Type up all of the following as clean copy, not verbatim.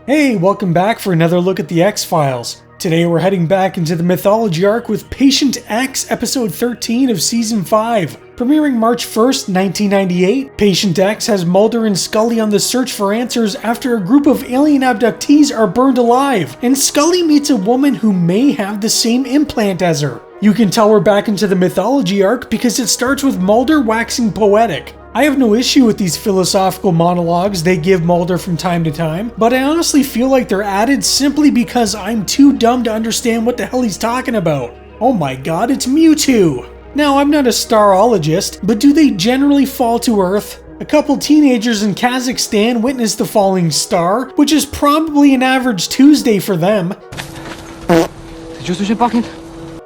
Hey, welcome back for another look at the X-Files. Today we're heading back into the mythology arc with Patient X, episode 13 of season 5. Premiering March 1st, 1998, Patient X has Mulder and Scully on the search for answers after a group of alien abductees are burned alive, and Scully meets a woman who may have the same implant as her. You can tell we're back into the mythology arc because it starts with Mulder waxing poetic. I have no issue with these philosophical monologues they give Mulder from time to time, but I honestly feel like they're added simply because I'm too dumb to understand what the hell he's talking about. Oh my god, it's Mewtwo! Now, I'm not a starologist, but do they generally fall to Earth? A couple teenagers in Kazakhstan witnessed the falling star, which is probably an average Tuesday for them.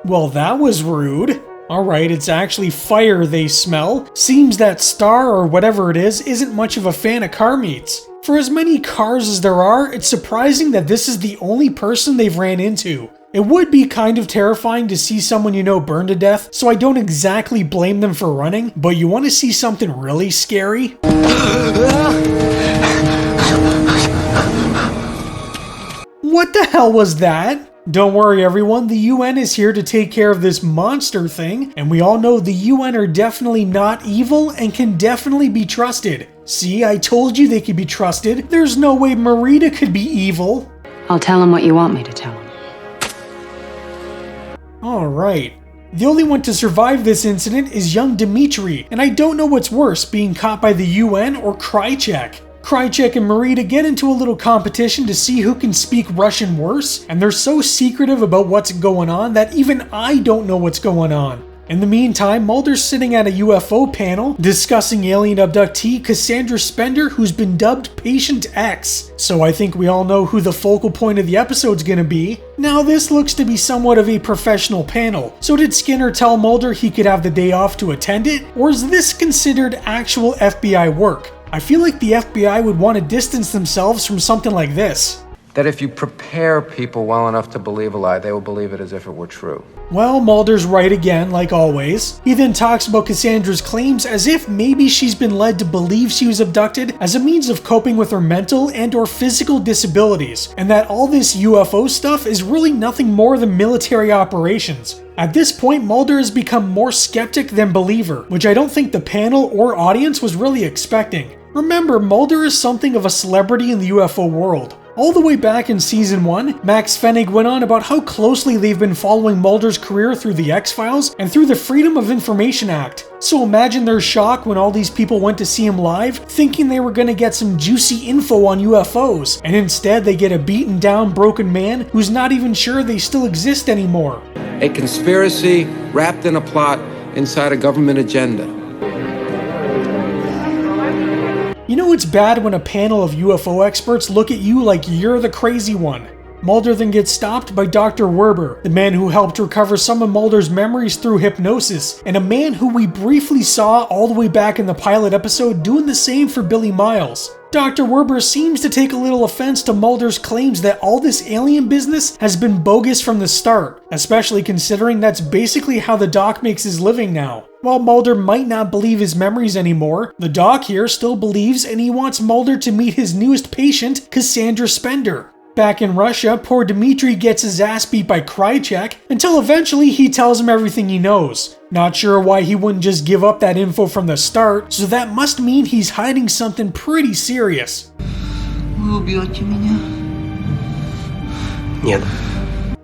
Well, that was rude. Alright, it's actually fire they smell. Seems that Star, or whatever it is, isn't much of a fan of car meets. For as many cars as there are, it's surprising that this is the only person they've ran into. It would be kind of terrifying to see someone you know burn to death, so I don't exactly blame them for running, but you want to see something really scary? What the hell was that? Don't worry everyone, the UN is here to take care of this monster thing, and we all know the UN are definitely not evil and can definitely be trusted. See, I told you they could be trusted. There's no way Marita could be evil. I'll tell him what you want me to tell him. Alright. The only one to survive this incident is young Dmitri, and I don't know what's worse, being caught by the UN or Krychek. Krychek and Marita get into a little competition to see who can speak Russian worse, and they're so secretive about what's going on that even I don't know what's going on. In the meantime, Mulder's sitting at a UFO panel discussing alien abductee Cassandra Spender, who's been dubbed Patient X. So I think we all know who the focal point of the episode's gonna be. Now this looks to be somewhat of a professional panel, so did Skinner tell Mulder he could have the day off to attend it, or is this considered actual FBI work? I feel like the FBI would want to distance themselves from something like this. That if you prepare people well enough to believe a lie, they will believe it as if it were true. Well, Mulder's right again, like always. He then talks about Cassandra's claims as if maybe she's been led to believe she was abducted as a means of coping with her mental and or physical disabilities, and that all this UFO stuff is really nothing more than military operations. At this point, Mulder has become more skeptic than believer, which I don't think the panel or audience was really expecting. Remember, Mulder is something of a celebrity in the UFO world. All the way back in season 1, Max Fennig went on about how closely they've been following Mulder's career through the X-Files and through the Freedom of Information Act. So imagine their shock when all these people went to see him live, thinking they were gonna get some juicy info on UFOs, and instead they get a beaten down, broken man who's not even sure they still exist anymore. A conspiracy wrapped in a plot inside a government agenda. You know it's bad when a panel of UFO experts look at you like you're the crazy one. Mulder then gets stopped by Dr. Werber, the man who helped recover some of Mulder's memories through hypnosis, and a man who we briefly saw all the way back in the pilot episode doing the same for Billy Miles. Dr. Werber seems to take a little offense to Mulder's claims that all this alien business has been bogus from the start, especially considering that's basically how the doc makes his living now. While Mulder might not believe his memories anymore, the doc here still believes, and he wants Mulder to meet his newest patient, Cassandra Spender. Back in Russia, poor Dmitri gets his ass beat by Krychek until eventually he tells him everything he knows. Not sure why he wouldn't just give up that info from the start, so that must mean he's hiding something pretty serious.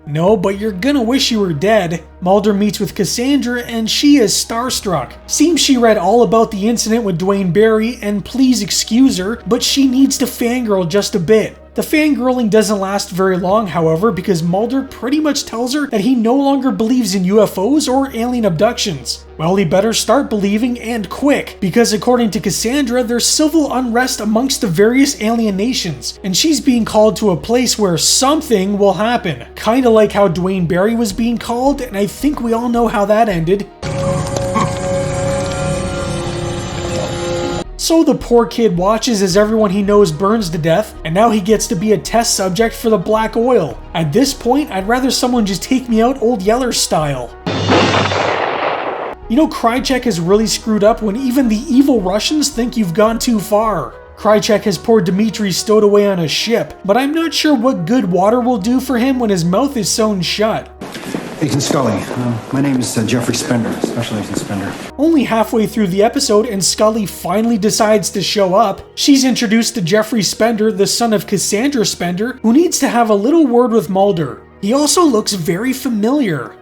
No, but you're gonna wish you were dead. Mulder meets with Cassandra and she is starstruck. Seems she read all about the incident with Dwayne Barry, and please excuse her, but she needs to fangirl just a bit. The fangirling doesn't last very long, however, because Mulder pretty much tells her that he no longer believes in UFOs or alien abductions. Well, he better start believing, and quick, because according to Cassandra, there's civil unrest amongst the various alien nations, and she's being called to a place where something will happen. Kinda like how Dwayne Barry was being called, and I think we all know how that ended. So the poor kid watches as everyone he knows burns to death, and now he gets to be a test subject for the black oil. At this point, I'd rather someone just take me out Old Yeller style. You know, Krychek is really screwed up when even the evil Russians think you've gone too far. Krychek has poor Dmitri stowed away on a ship, but I'm not sure what good water will do for him when his mouth is sewn shut. Agent Scully, my name is Jeffrey Spender, Special Agent Spender. Only halfway through the episode and Scully finally decides to show up, she's introduced to Jeffrey Spender, the son of Cassandra Spender, who needs to have a little word with Mulder. He also looks very familiar.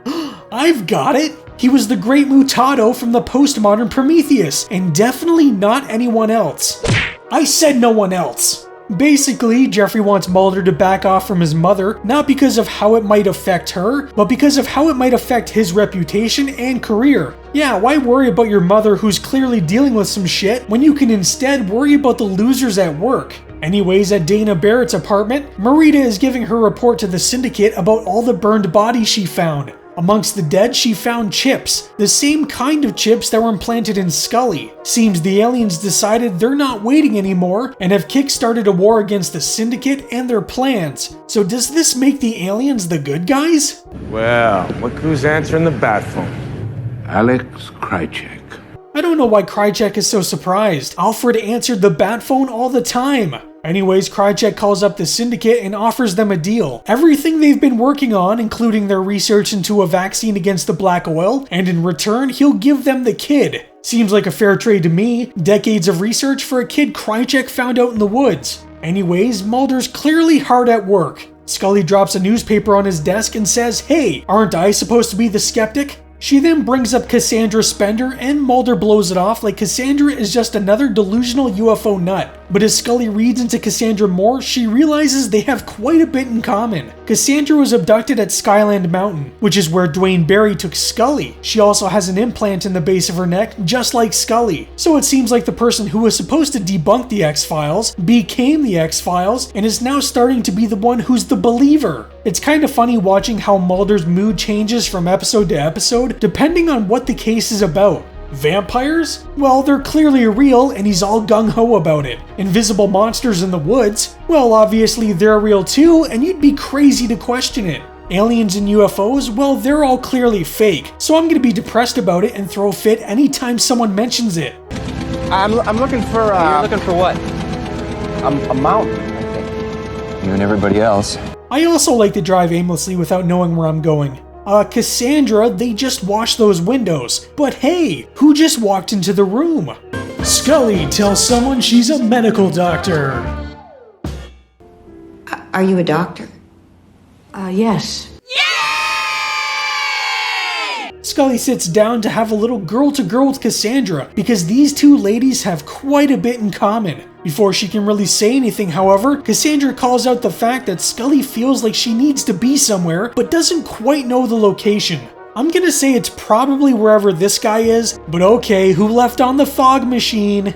I've got it! He was the great Mutato from the postmodern Prometheus, and definitely not anyone else. I said no one else. Basically, Jeffrey wants Mulder to back off from his mother, not because of how it might affect her, but because of how it might affect his reputation and career. Yeah, why worry about your mother who's clearly dealing with some shit when you can instead worry about the losers at work? Anyways, at Dana Barrett's apartment, Marita is giving her report to the syndicate about all the burned bodies she found. Amongst the dead, she found chips, the same kind of chips that were implanted in Scully. Seems the aliens decided they're not waiting anymore and have kick-started a war against the Syndicate and their plans. So does this make the aliens the good guys? Well, look who's answering the bat phone. Alex Krychek. I don't know why Krychek is so surprised. Alfred answered the bat phone all the time. Anyways, Krychek calls up the Syndicate and offers them a deal. Everything they've been working on, including their research into a vaccine against the black oil, and in return, he'll give them the kid. Seems like a fair trade to me. Decades of research for a kid Krychek found out in the woods. Anyways, Mulder's clearly hard at work. Scully drops a newspaper on his desk and says, "Hey, aren't I supposed to be the skeptic?" She then brings up Cassandra Spender and Mulder blows it off like Cassandra is just another delusional UFO nut. But as Scully reads into Cassandra more, she realizes they have quite a bit in common. Cassandra was abducted at Skyland Mountain, which is where Dwayne Barry took Scully. She also has an implant in the base of her neck, just like Scully. So it seems like the person who was supposed to debunk the X-Files became the X-Files and is now starting to be the one who's the believer. It's kind of funny watching how Mulder's mood changes from episode to episode, depending on what the case is about. Vampires? Well, they're clearly real and he's all gung-ho about it. Invisible monsters in the woods? Well, obviously they're real too and you'd be crazy to question it. Aliens and UFOs? Well, they're all clearly fake, so I'm gonna be depressed about it and throw a fit anytime someone mentions it. I'm looking for, You're looking for what? a mountain, I think. You and everybody else. I also like to drive aimlessly without knowing where I'm going. Cassandra, they just washed those windows. But hey, who just walked into the room? Scully tells someone she's a medical doctor. Are you a doctor? Yes. Scully sits down to have a little girl-to-girl with Cassandra because these two ladies have quite a bit in common. Before she can really say anything, however, Cassandra calls out the fact that Scully feels like she needs to be somewhere but doesn't quite know the location. I'm gonna say it's probably wherever this guy is, but okay, who left on the fog machine?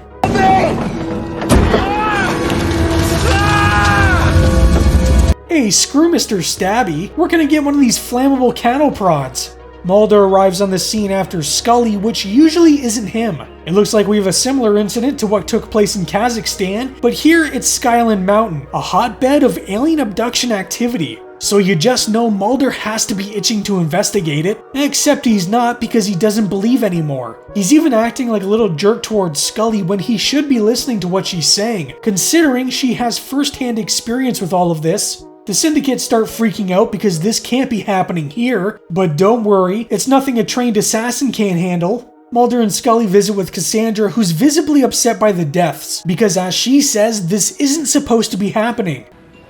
Hey, screw Mr. Stabby, we're gonna get one of these flammable cattle prods. Mulder arrives on the scene after Scully, which usually isn't him. It looks like we have a similar incident to what took place in Kazakhstan, but here it's Skyland Mountain, a hotbed of alien abduction activity. So you just know Mulder has to be itching to investigate it, except he's not because he doesn't believe anymore. He's even acting like a little jerk towards Scully when he should be listening to what she's saying, considering she has first-hand experience with all of this. The Syndicate start freaking out because this can't be happening here, but don't worry, it's nothing a trained assassin can't handle. Mulder and Scully visit with Cassandra, who's visibly upset by the deaths, because as she says, this isn't supposed to be happening.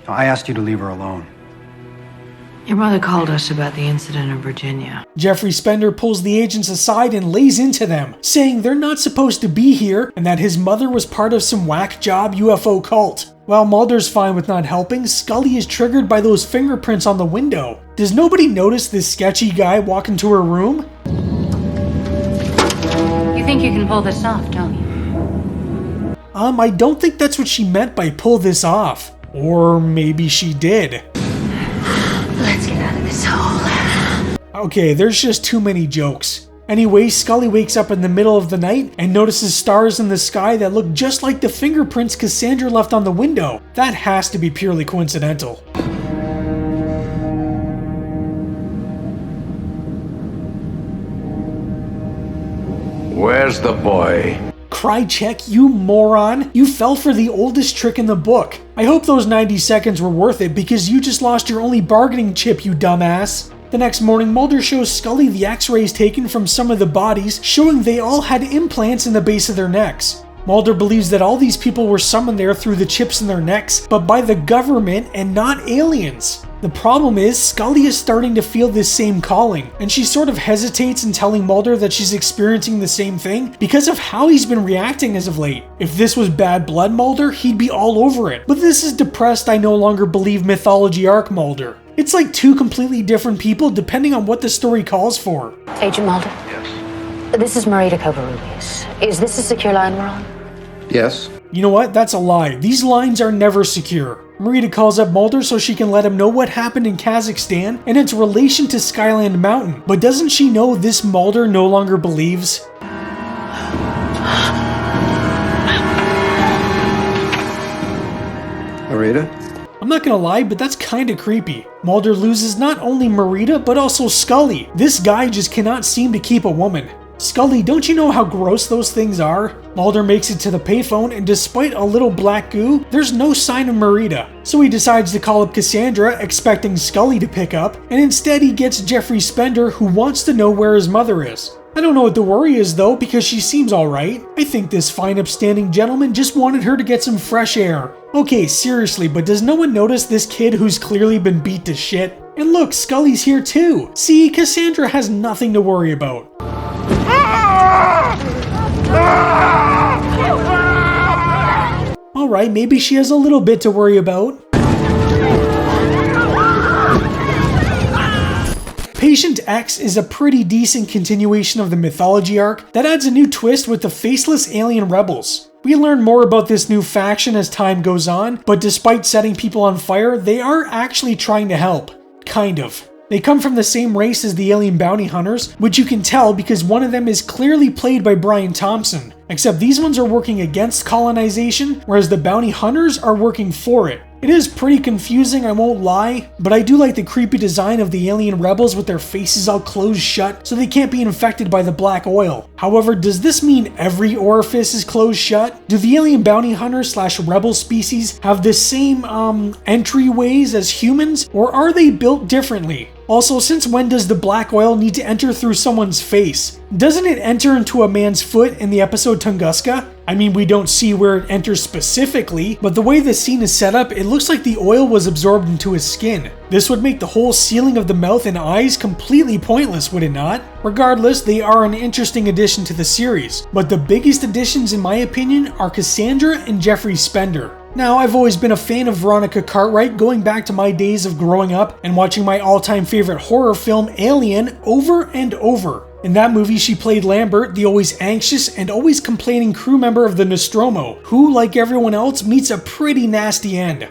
I asked you to leave her alone. Your mother called us about the incident in Virginia. Jeffrey Spender pulls the agents aside and lays into them, saying they're not supposed to be here and that his mother was part of some whack job UFO cult. While Mulder's fine with not helping, Scully is triggered by those fingerprints on the window. Does nobody notice this sketchy guy walk into her room? You think you can pull this off, don't you? I don't think that's what she meant by pull this off. Or maybe she did. Let's get out of this hole. Okay, there's just too many jokes. Anyway, Scully wakes up in the middle of the night and notices stars in the sky that look just like the fingerprints Cassandra left on the window. That has to be purely coincidental. Where's the boy? Krychek, you moron! You fell for the oldest trick in the book. I hope those 90 seconds were worth it because you just lost your only bargaining chip, you dumbass. The next morning, Mulder shows Scully the x-rays taken from some of the bodies, showing they all had implants in the base of their necks. Mulder believes that all these people were summoned there through the chips in their necks, but by the government and not aliens. The problem is, Scully is starting to feel this same calling, and she sort of hesitates in telling Mulder that she's experiencing the same thing because of how he's been reacting as of late. If this was bad blood Mulder, he'd be all over it. But this is depressed I no longer believe mythology arc Mulder. It's like two completely different people depending on what the story calls for. Agent Mulder? Yes. This is Marita Covarrubias. Is this a secure line we're on? Yes. You know what? That's a lie. These lines are never secure. Marita calls up Mulder so she can let him know what happened in Kazakhstan and its relation to Skyland Mountain. But doesn't she know this Mulder no longer believes? Marita? I'm not gonna lie, but that's kinda creepy. Mulder loses not only Marita, but also Scully. This guy just cannot seem to keep a woman. Scully, don't you know how gross those things are? Mulder makes it to the payphone, and despite a little black goo, there's no sign of Marita. So he decides to call up Cassandra, expecting Scully to pick up, and instead he gets Jeffrey Spender, who wants to know where his mother is. I don't know what the worry is though, because she seems alright. I think this fine upstanding gentleman just wanted her to get some fresh air. Okay, seriously, but does no one notice this kid who's clearly been beat to shit? And look, Scully's here too. See, Cassandra has nothing to worry about. Alright, maybe she has a little bit to worry about. Patient X is a pretty decent continuation of the mythology arc that adds a new twist with the faceless alien rebels. We learn more about this new faction as time goes on, but despite setting people on fire, they are actually trying to help. Kind of. They come from the same race as the alien bounty hunters, which you can tell because one of them is clearly played by Brian Thompson, except these ones are working against colonization, whereas the bounty hunters are working for it. It is pretty confusing, I won't lie, but I do like the creepy design of the alien rebels with their faces all closed shut so they can't be infected by the black oil. However, does this mean every orifice is closed shut? Do the alien bounty hunters / rebel species have the same entryways as humans, or are they built differently? Also, since when does the black oil need to enter through someone's face? Doesn't it enter into a man's foot in the episode Tunguska? I mean, we don't see where it enters specifically, but the way the scene is set up, it looks like the oil was absorbed into his skin. This would make the whole sealing of the mouth and eyes completely pointless, would it not? Regardless, they are an interesting addition to the series, but the biggest additions in my opinion are Cassandra and Jeffrey Spender. Now, I've always been a fan of Veronica Cartwright, going back to my days of growing up and watching my all-time favorite horror film, Alien, over and over. In that movie, she played Lambert, the always anxious and always complaining crew member of the Nostromo, who, like everyone else, meets a pretty nasty end.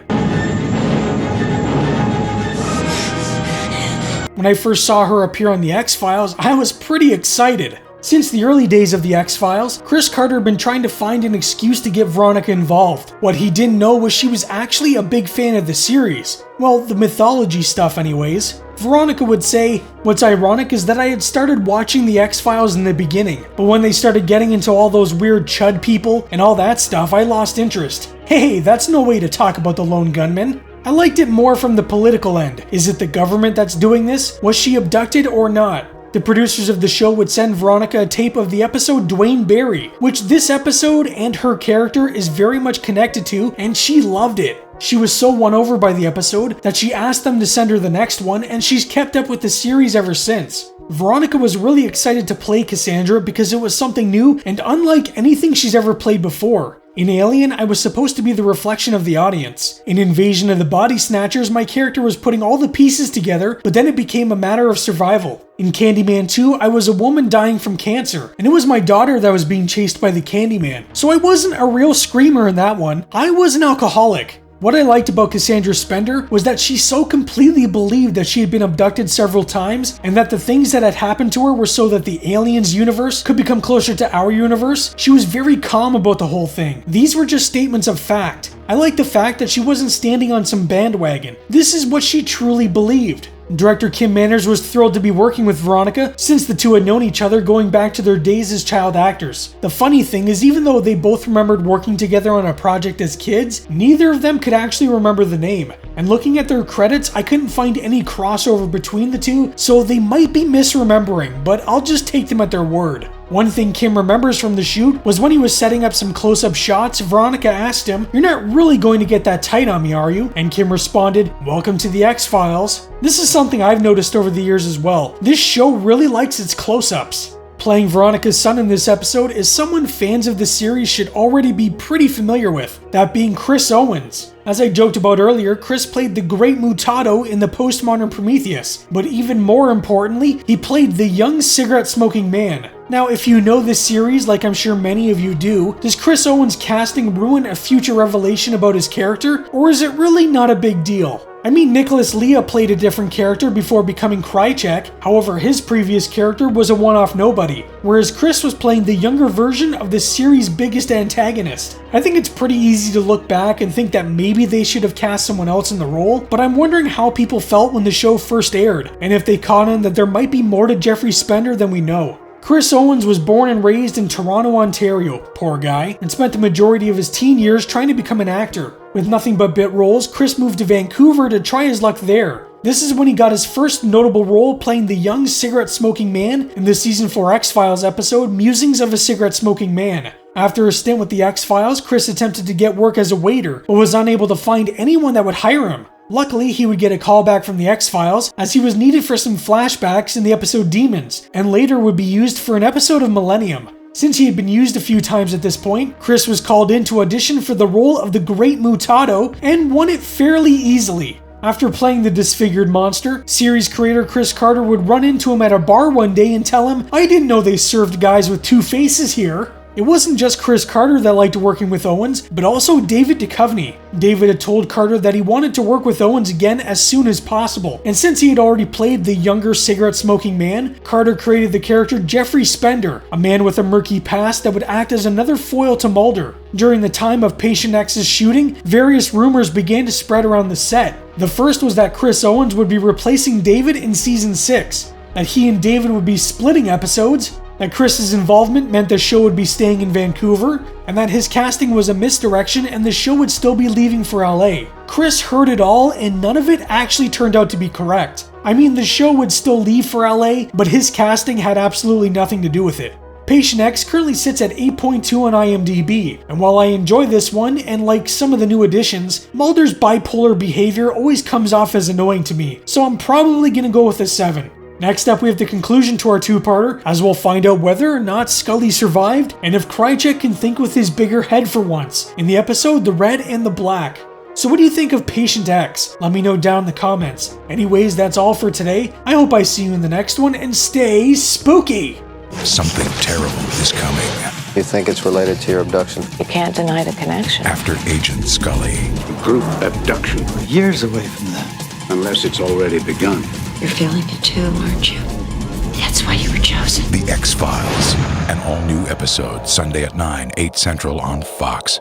When I first saw her appear on The X-Files, I was pretty excited. Since the early days of The X-Files, Chris Carter had been trying to find an excuse to get Veronica involved. What he didn't know was she was actually a big fan of the series. Well, the mythology stuff anyways. Veronica would say, "What's ironic is that I had started watching The X-Files in the beginning, but when they started getting into all those weird chud people and all that stuff, I lost interest." Hey, that's no way to talk about the lone gunman. I liked it more from the political end. Is it the government that's doing this? Was she abducted or not? The producers of the show would send Veronica a tape of the episode Dwayne Barry, which this episode and her character is very much connected to, and she loved it. She was so won over by the episode that she asked them to send her the next one, and she's kept up with the series ever since. Veronica was really excited to play Cassandra because it was something new and unlike anything she's ever played before. In Alien, I was supposed to be the reflection of the audience. In Invasion of the Body Snatchers, my character was putting all the pieces together, but then it became a matter of survival. In Candyman 2, I was a woman dying from cancer, and it was my daughter that was being chased by the Candyman. So I wasn't a real screamer in that one, I was an alcoholic. What I liked about Cassandra Spender was that she so completely believed that she had been abducted several times and that the things that had happened to her were so that the aliens universe could become closer to our universe. She was very calm about the whole thing. These were just statements of fact. I like the fact that she wasn't standing on some bandwagon. This is what she truly believed. Director Kim Manners was thrilled to be working with Veronica since the two had known each other going back to their days as child actors. The funny thing is, even though they both remembered working together on a project as kids, neither of them could actually remember the name. And looking at their credits, I couldn't find any crossover between the two, so they might be misremembering, but I'll just take them at their word. One thing Kim remembers from the shoot was when he was setting up some close-up shots, Veronica asked him, "You're not really going to get that tight on me, are you?" And Kim responded, "Welcome to the X-Files." This is something I've noticed over the years as well. This show really likes its close-ups. Playing Veronica's son in this episode is someone fans of the series should already be pretty familiar with, that being Chris Owens. As I joked about earlier, Chris played the Great Mutato in the postmodern Prometheus, but even more importantly, he played the young cigarette-smoking man. Now, if you know this series, like I'm sure many of you do, does Chris Owens' casting ruin a future revelation about his character, or is it really not a big deal? I mean, Nicholas Lea played a different character before becoming Krychek, however his previous character was a one-off nobody, whereas Chris was playing the younger version of the series' biggest antagonist. I think it's pretty easy to look back and think that maybe they should have cast someone else in the role, but I'm wondering how people felt when the show first aired, and if they caught on that there might be more to Jeffrey Spender than we know. Chris Owens was born and raised in Toronto, Ontario, poor guy, and spent the majority of his teen years trying to become an actor. With nothing but bit roles, Chris moved to Vancouver to try his luck there. This is when he got his first notable role playing the young cigarette-smoking man in the Season 4 X-Files episode, Musings of a Cigarette-Smoking Man. After a stint with the X-Files, Chris attempted to get work as a waiter, but was unable to find anyone that would hire him. Luckily, he would get a call back from the X-Files, as he was needed for some flashbacks in the episode Demons, and later would be used for an episode of Millennium. Since he had been used a few times at this point, Chris was called in to audition for the role of the Great Mutato, and won it fairly easily. After playing the disfigured monster, series creator Chris Carter would run into him at a bar one day and tell him, "I didn't know they served guys with two faces here." It wasn't just Chris Carter that liked working with Owens, but also David Duchovny. David had told Carter that he wanted to work with Owens again as soon as possible, and since he had already played the younger cigarette-smoking man, Carter created the character Jeffrey Spender, a man with a murky past that would act as another foil to Mulder. During the time of Patient X's shooting, various rumors began to spread around the set. The first was that Chris Owens would be replacing David in Season 6, that he and David would be splitting episodes, that Chris's involvement meant the show would be staying in Vancouver, and that his casting was a misdirection and the show would still be leaving for LA. Chris heard it all, and none of it actually turned out to be correct. I mean, the show would still leave for LA, but his casting had absolutely nothing to do with it. Patient X currently sits at 8.2 on IMDb, and while I enjoy this one, and like some of the new additions, Mulder's bipolar behavior always comes off as annoying to me, so I'm probably gonna go with a 7. Next up, we have the conclusion to our two-parter, as we'll find out whether or not Scully survived, and if Krychek can think with his bigger head for once, in the episode The Red and the Black. So what do you think of Patient X? Let me know down in the comments. Anyways, that's all for today. I hope I see you in the next one, and stay spooky! Something terrible is coming. You think it's related to your abduction? You can't deny the connection. After Agent Scully. Group abduction. Years away from that. Unless it's already begun. You're feeling it too, aren't you? That's why you were chosen. The X-Files. An all-new episode, Sunday at 9, 8 Central on Fox.